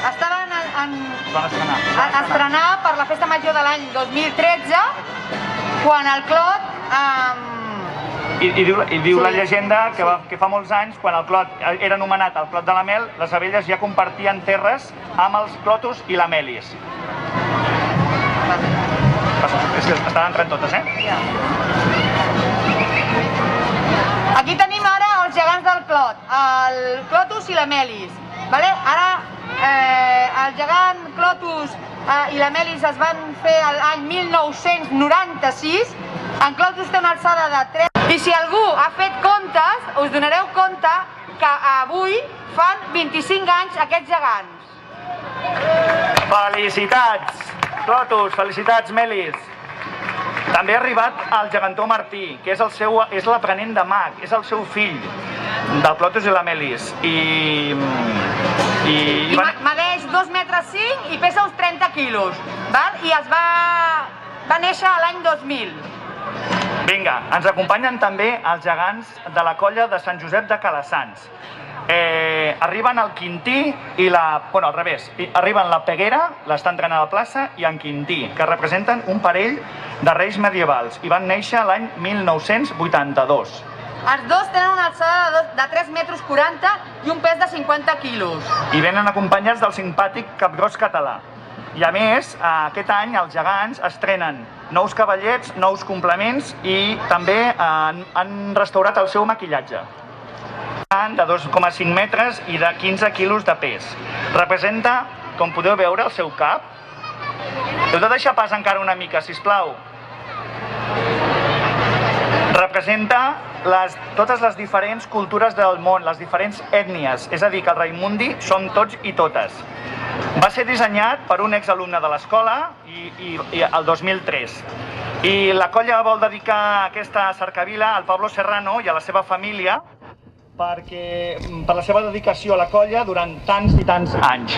Estaven Van estrenar per la Festa Major de l'any 2013, quan el Clot... I diu la llegenda que fa molts anys, quan el Clot era anomenat el Clot de la Mel, les abelles ja compartien terres amb els Clotos i la Melis. Estan entrant totes, Aquí tenim ara els gegants del Clot, el Clotus i la Melis. Ara el gegant Clotus i la Melis es van fer l'any 1996. En Clotus té una alçada de 3. I si algú ha fet comptes, us donareu compte que avui fan 25 anys aquests gegants. Felicitats, Clotus, felicitats, Melis. També ha arribat el gegantó Martí, que és l'aprenent de mag, és el seu fill, del Clotus i la Melis. I medeix 2,5 metres i pesa uns 30 quilos. I va néixer l'any 2000. Vinga, ens acompanyen també els gegants de la colla de Sant Josep de Calassans. Arriben el Quintí i al revés, arriben la Peguera, l'està entrenant a la plaça, i en Quintí, que representen un parell de reis medievals i van néixer l'any 1982. Els dos tenen una alçada de 3,40 metres i un pes de 50 quilos. I venen acompanyats del simpàtic capgròs català. I a més, aquest any els gegants estrenen nous cavallets, nous complements i també han restaurat el seu maquillatge. De 2,5 metres i de 15 quilos de pes. Representa, com podeu veure, el seu cap. Heu de deixar pas encara una mica, sisplau. Representa totes les diferents cultures del món, les diferents ètnies. És a dir, que el Raimundi som tots i totes. Va ser dissenyat per un exalumne de l'escola el 2003. I la colla vol dedicar aquesta cercavila al Pablo Serrano i a la seva família per la seva dedicació a la colla durant tants i tants anys.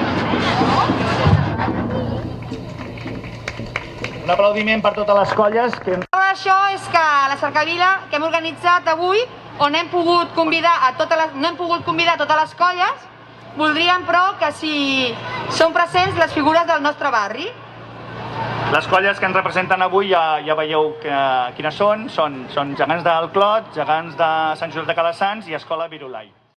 Un aplaudiment per totes les colles. Això és que la cercavila que hem organitzat avui, on no hem pogut convidar totes les colles, voldríem però que si són presents les figures del nostre barri. Les colles que ens representen avui ja veieu quines són gegants del Clot, gegants de Sant Josep de Calassans i Escola Virolai.